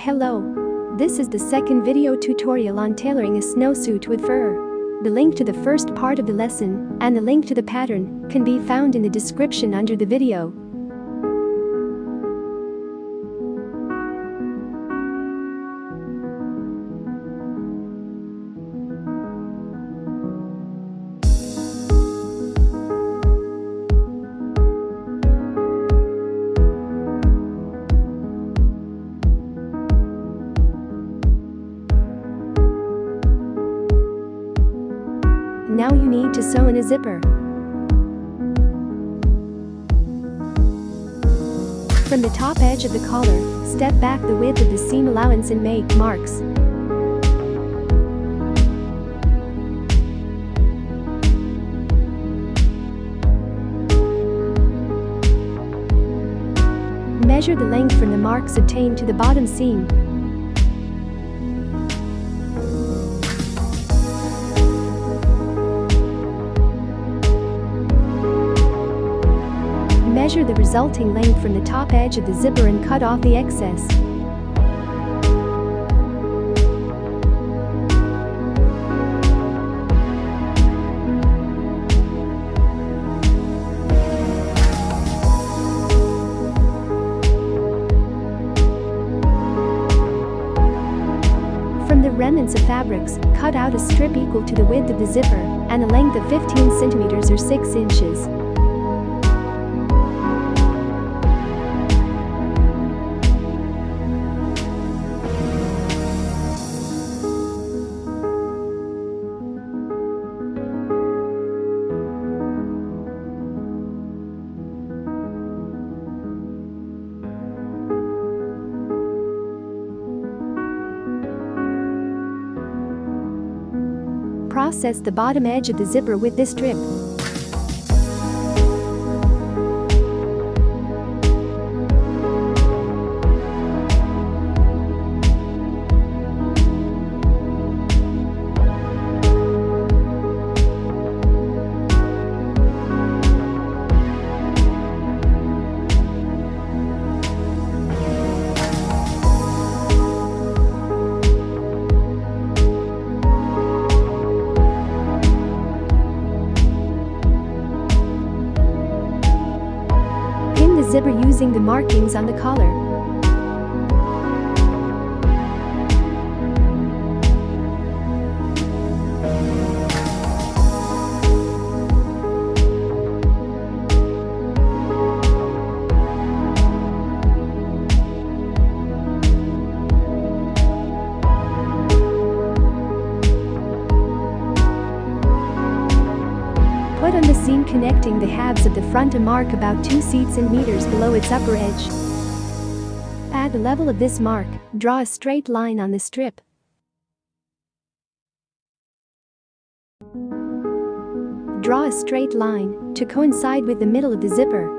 Hello. This is the second video tutorial on tailoring a snowsuit with fur. The link to the first part of the lesson and the link to the pattern can be found in the description under the video. Now you need to sew in a zipper. From the top edge of the collar, step back the width of the seam allowance and make marks. Measure the length from the marks obtained to the bottom seam. Measure the resulting length from the top edge of the zipper and cut off the excess. From the remnants of fabrics, cut out a strip equal to the width of the zipper and a length of 15 centimeters or 6 inches. Process the bottom edge of the zipper with this strip. Zipper using the markings on the collar. Put on the seam connecting the halves of the front a mark about 2 centimeters below its upper edge. At the level of this mark, draw a straight line on the strip. Draw a straight line to coincide with the middle of the zipper.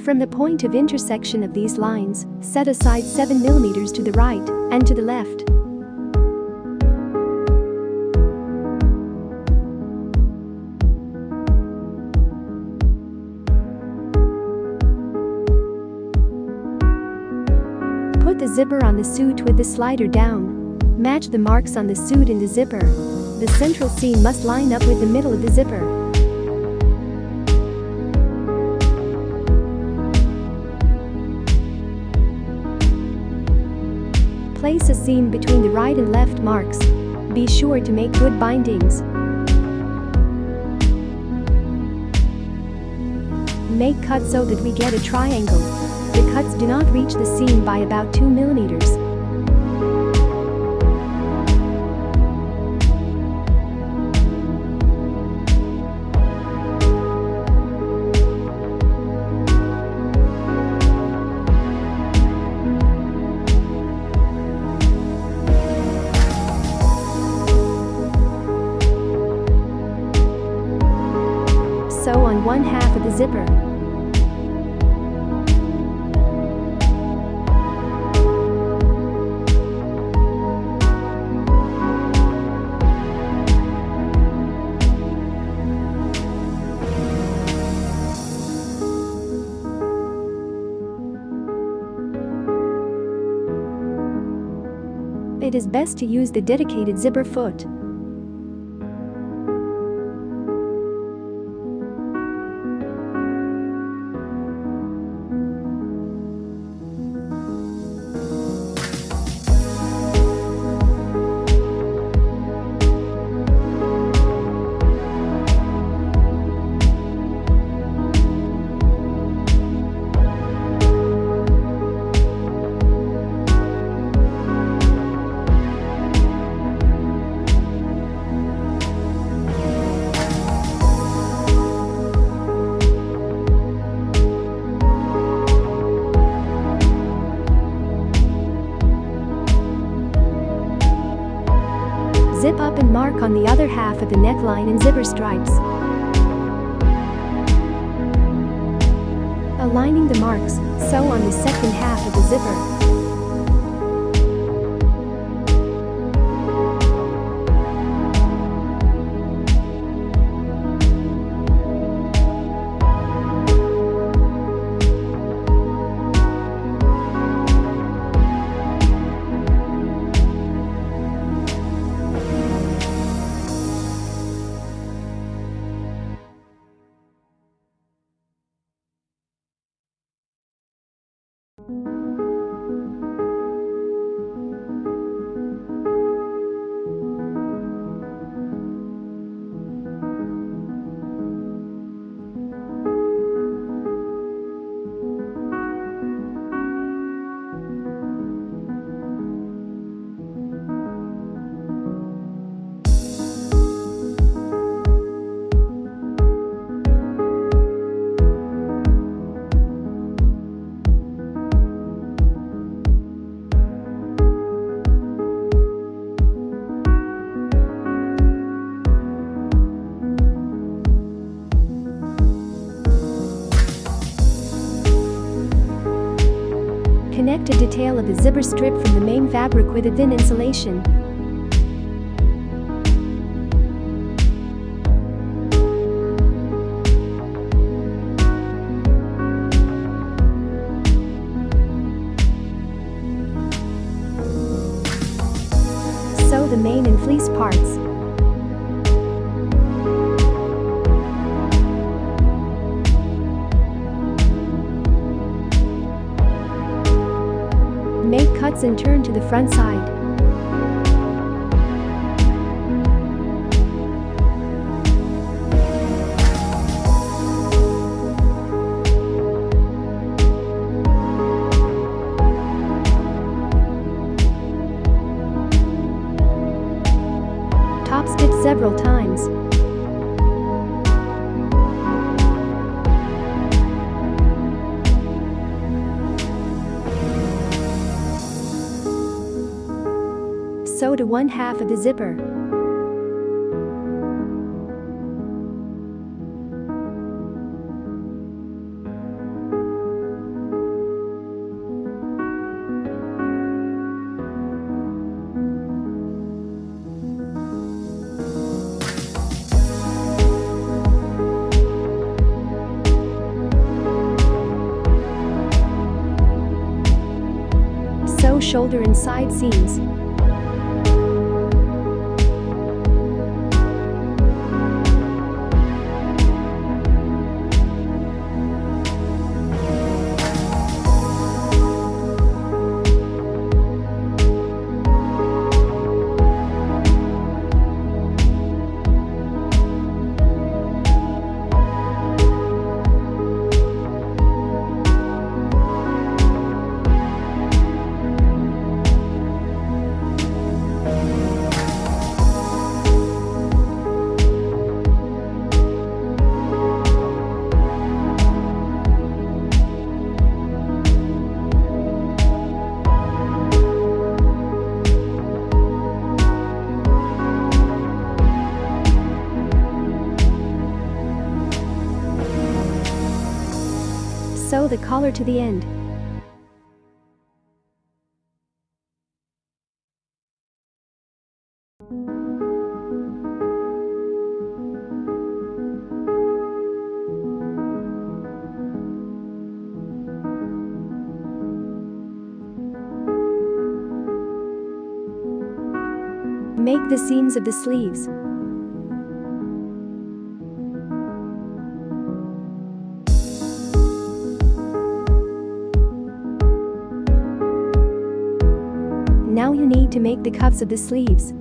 From the point of intersection of these lines, set aside 7 millimeters to the right and to the left. Put the zipper on the suit with the slider down. Match the marks on the suit in the zipper. The central seam must line up with the middle of the zipper. Place a seam between the right and left marks. Be sure to make good bindings. Make cuts so that we get a triangle. The cuts do not reach the seam by about 2 millimeters. Sew on one half of the zipper. It is best to use the dedicated zipper foot. Zip up and mark on the other half of the neckline in zipper stripes. Aligning the marks, sew on the second half of the zipper. Connect a detail of the zipper strip from the main fabric with a thin insulation. Sew the main and fleece parts. Make cuts and turn to the front side. Top stitch several times. Sew to one half of the zipper. Sew shoulder and side seams. Sew the collar to the end. Make the seams of the sleeves. Now you need to make the cuffs of the sleeves.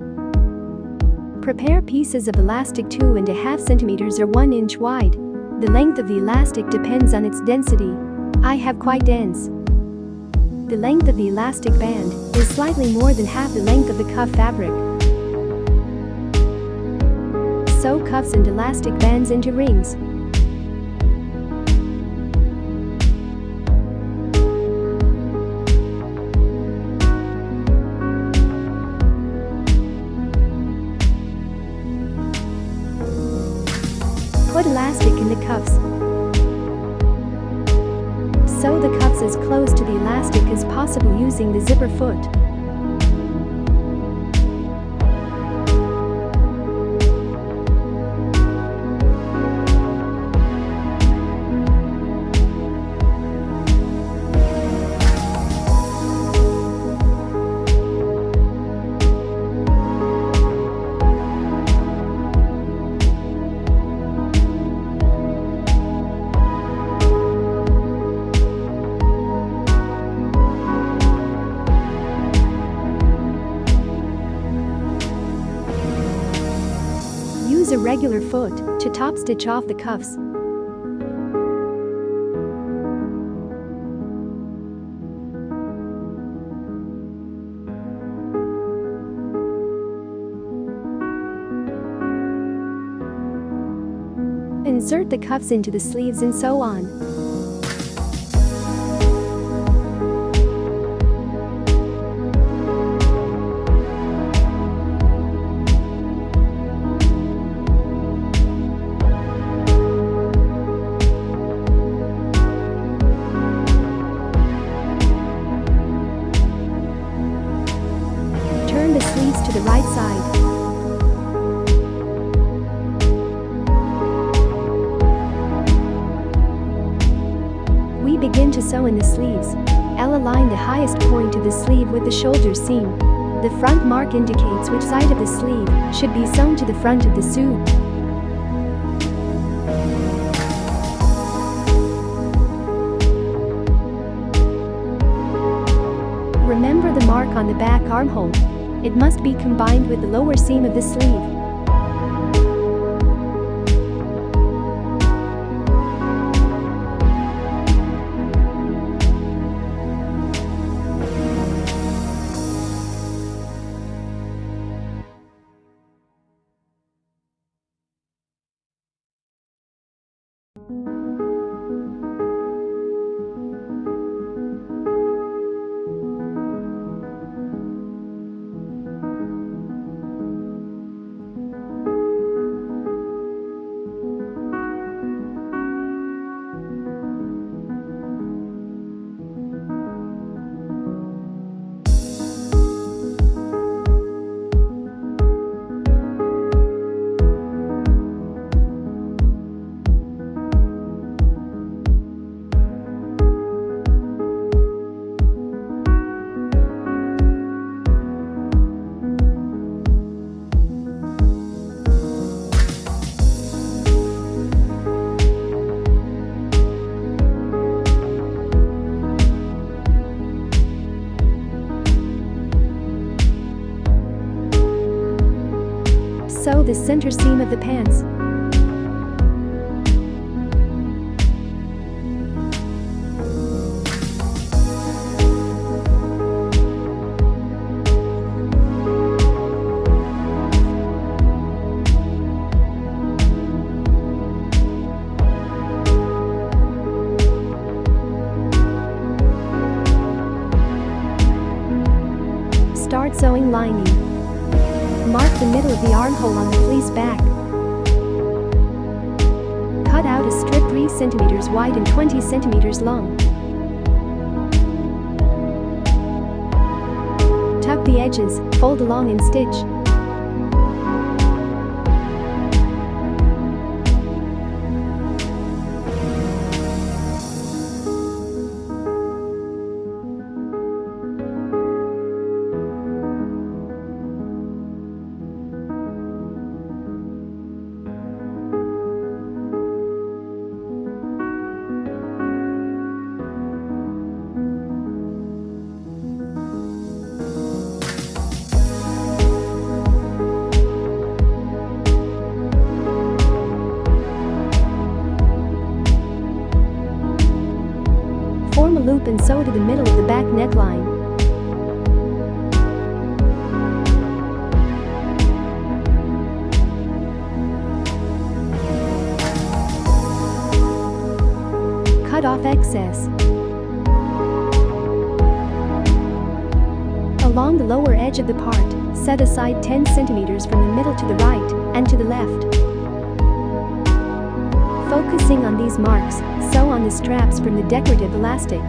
Prepare pieces of elastic 2.5 centimeters or 1 inch wide. The length of the elastic depends on its density. I have quite dense. The length of the elastic band is slightly more than half the length of the cuff fabric. Sew cuffs and elastic bands into rings. Put elastic in the cuffs. Sew the cuffs as close to the elastic as possible using the zipper foot. Use a regular foot to top stitch off the cuffs. Insert the cuffs into the sleeves and sew on. Turn the sleeves to the right side. We begin to sew in the sleeves. Align the highest point of the sleeve with the shoulder seam. The front mark indicates which side of the sleeve should be sewn to the front of the suit. Remember the mark on the back armhole. It must be combined with the lower seam of the sleeve. Sew the center seam of the pants. Start sewing lining. Mark the middle of the armhole on the fleece back. Cut out a strip 3 centimeters wide and 20 centimeters long. Tuck the edges, fold along and stitch. up and sew to the middle of the back neckline. Cut off excess. Along the lower edge of the part, set aside 10 centimeters from the middle to the right and to the left. Focusing on these marks, sew on the straps from the decorative elastic.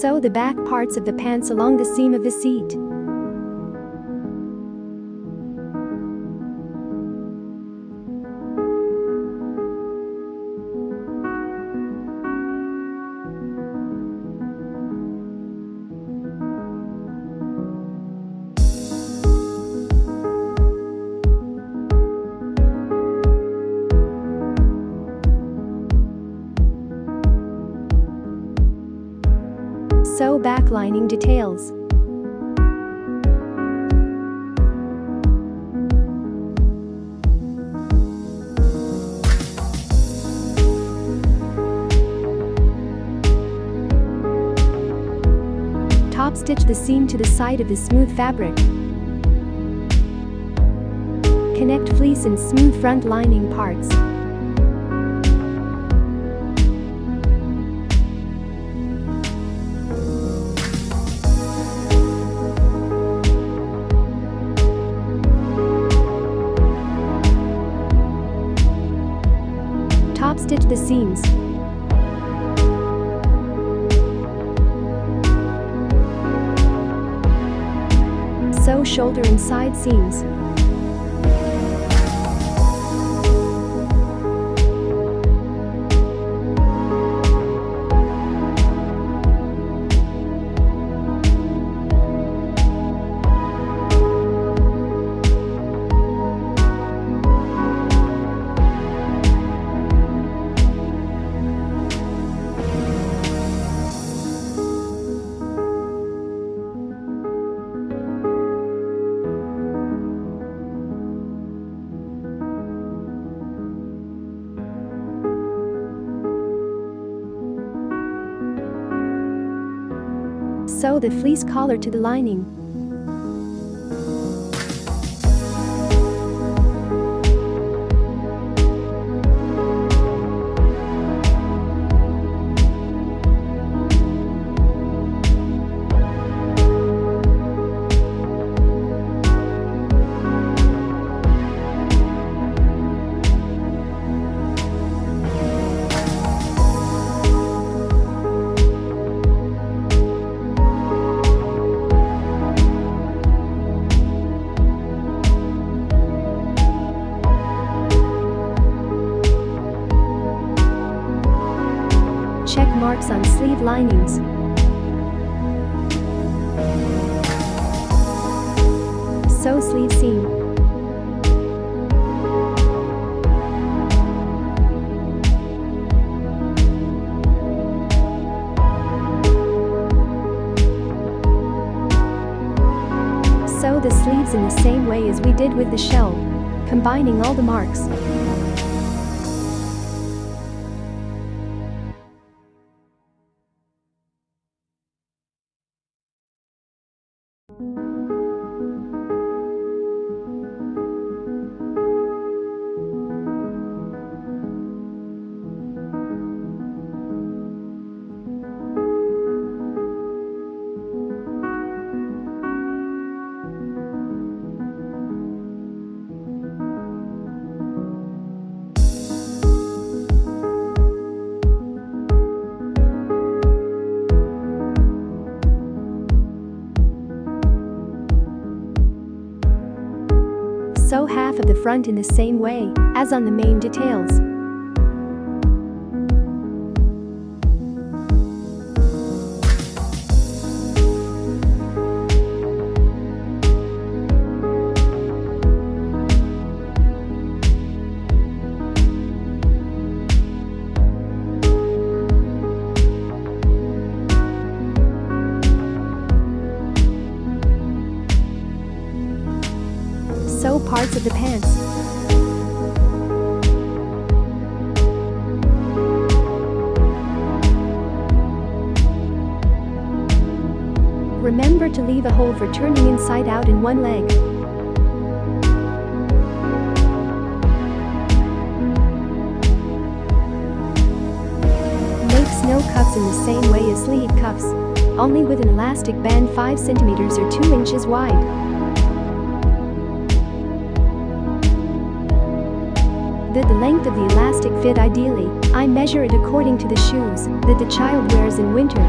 Sew the back parts of the pants along the seam of the seat. Sew back lining details. Top stitch the seam to the side of the smooth fabric. Connect fleece and smooth front lining parts. Top stitch the seams. Sew shoulder and side seams. Sew the fleece collar to the lining. Check marks on sleeve linings. Sew sleeve seam. Sew the sleeves in the same way as we did with the shell, combining all the marks. Sew half of the front in the same way as on the main details. parts of the pants. Remember to leave a hole for turning inside out in one leg. Make snow cuffs in the same way as sleeve cuffs, only with an elastic band 5 cm or 2 inches wide. The length of the elastic fit ideally. I measure it according to the shoes that the child wears in winter.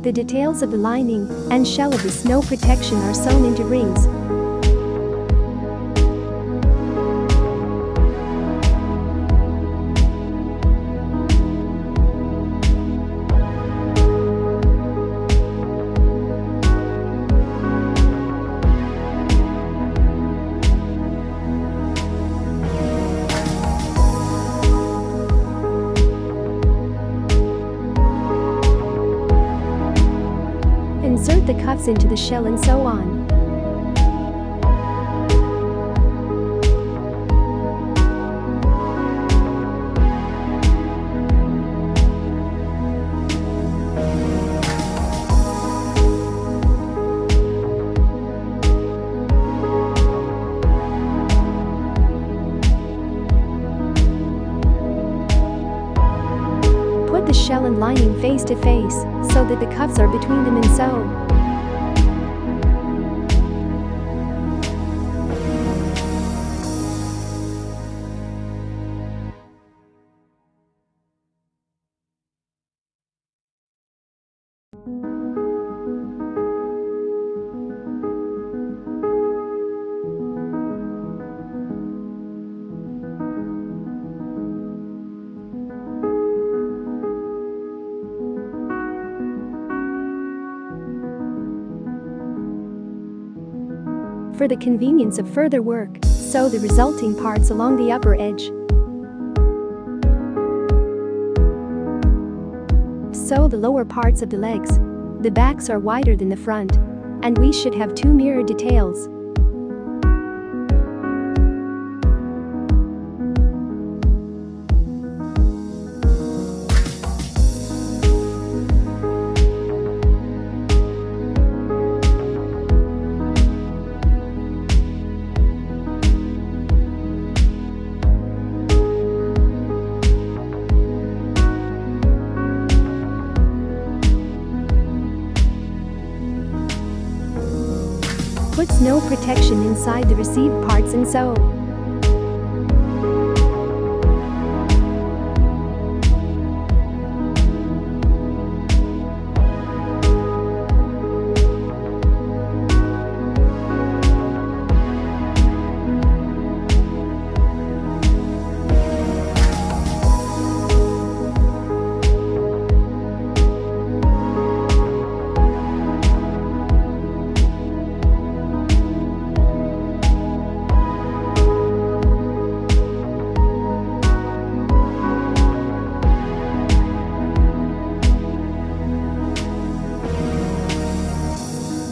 The details of the lining and shell of the snow protection are sewn into rings. Insert the cuffs into the shell and sew on. Put the shell and lining face to face, so that the cuffs are between them and sew. For the convenience of further work, sew the resulting parts along the upper edge. Sew the lower parts of the legs. The backs are wider than the front, and we should have 2 mirror details. Put snow protection inside the received parts and sew.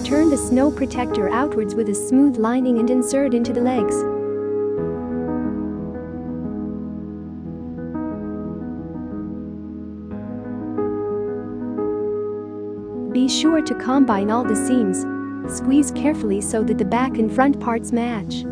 Turn the snow protector outwards with a smooth lining and insert into the legs. Be sure to combine all the seams. Squeeze carefully so that the back and front parts match.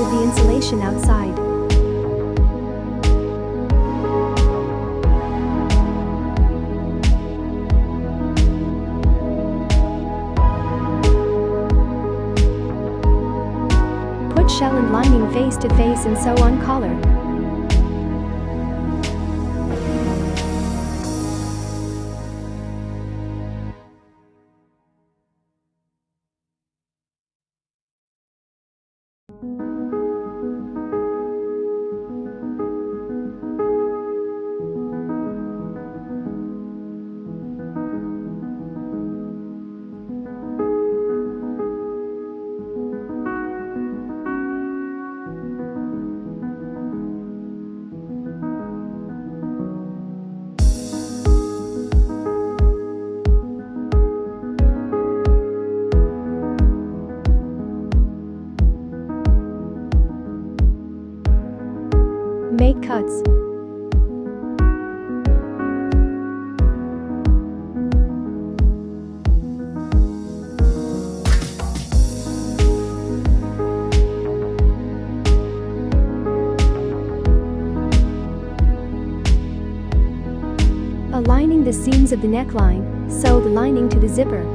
with the insulation outside. Put shell and lining face to face and sew on collar. Make cuts. Aligning the seams of the neckline, sew the lining to the zipper.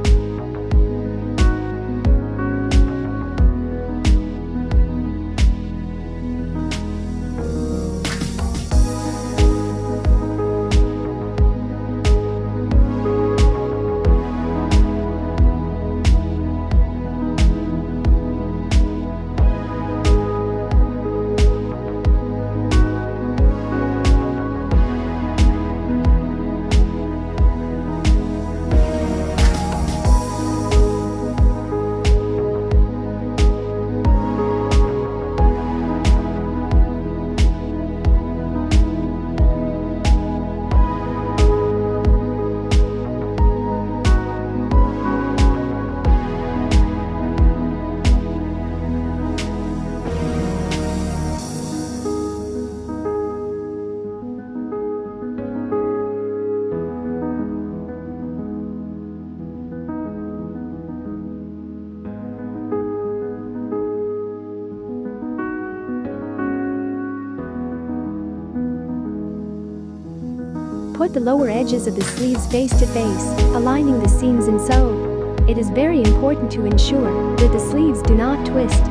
Put the lower edges of the sleeves face to face, aligning the seams and sew. It is very important to ensure that the sleeves do not twist.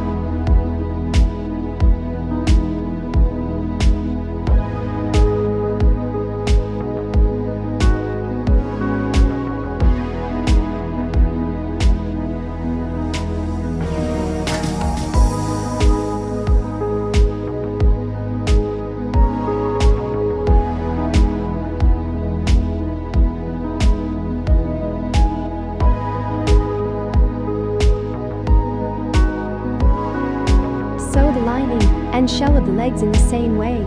Sew the lining and shell of the legs in the same way.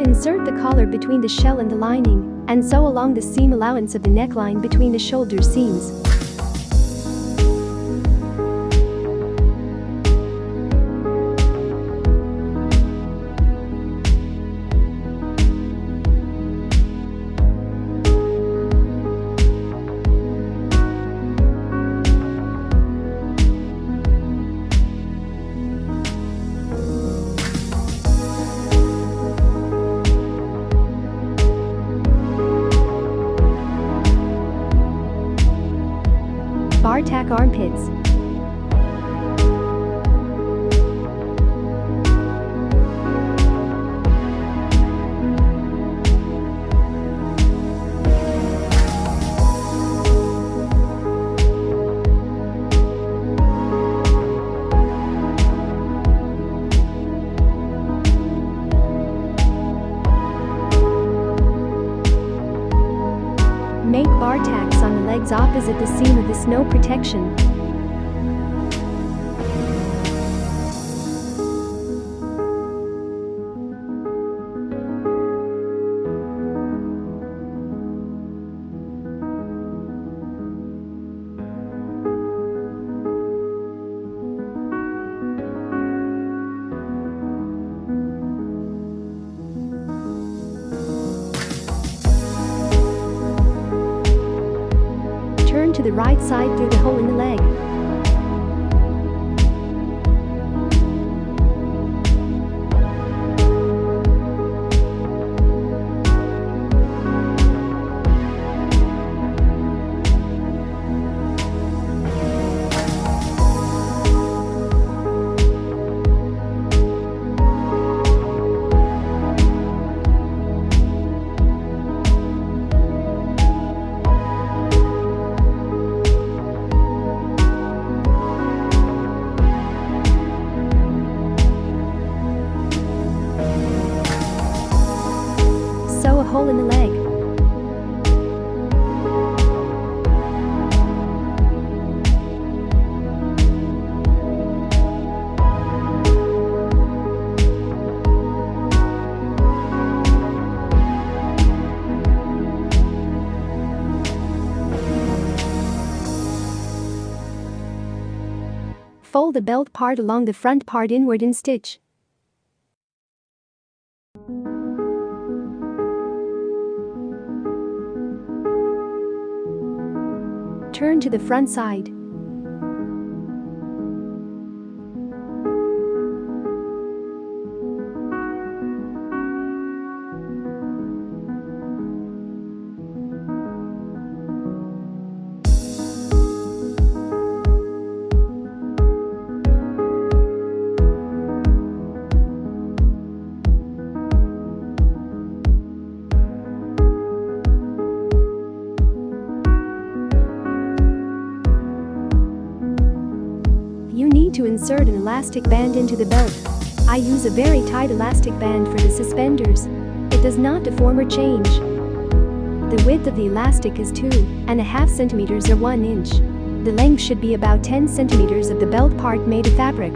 Insert the collar between the shell and the lining, and sew along the seam allowance of the neckline between the shoulder seams. bar tack armpits. Make bar tacks on the legs opposite the seam of the snow protection. Turn to the right side through the hole in the leg. Sew a hole in the leg. Fold the belt part along the front part inward and stitch. Turn to the front side. You need to insert an elastic band into the belt. I use a very tight elastic band for the suspenders. It does not deform or change. The width of the elastic is 2.5 centimeters or 1 inch. The length should be about 10 centimeters of the belt part made of fabric.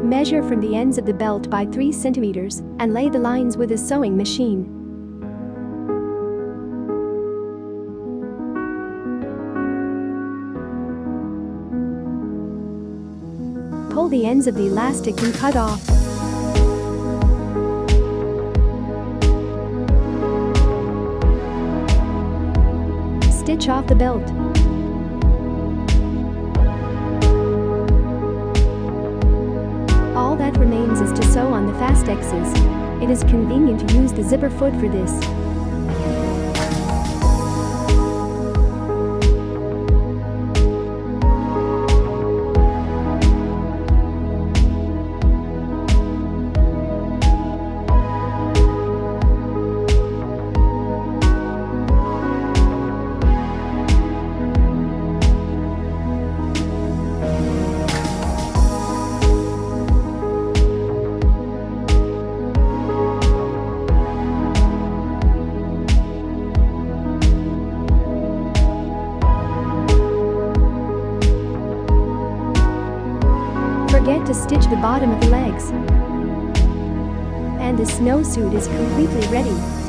Measure from the ends of the belt by 3 centimeters and lay the lines with a sewing machine. Pull the ends of the elastic and cut off. Stitch off the belt. All that remains is to sew on the fast X's. It is convenient to use the zipper foot for this. forget to stitch the bottom of the legs. And the snowsuit is completely ready.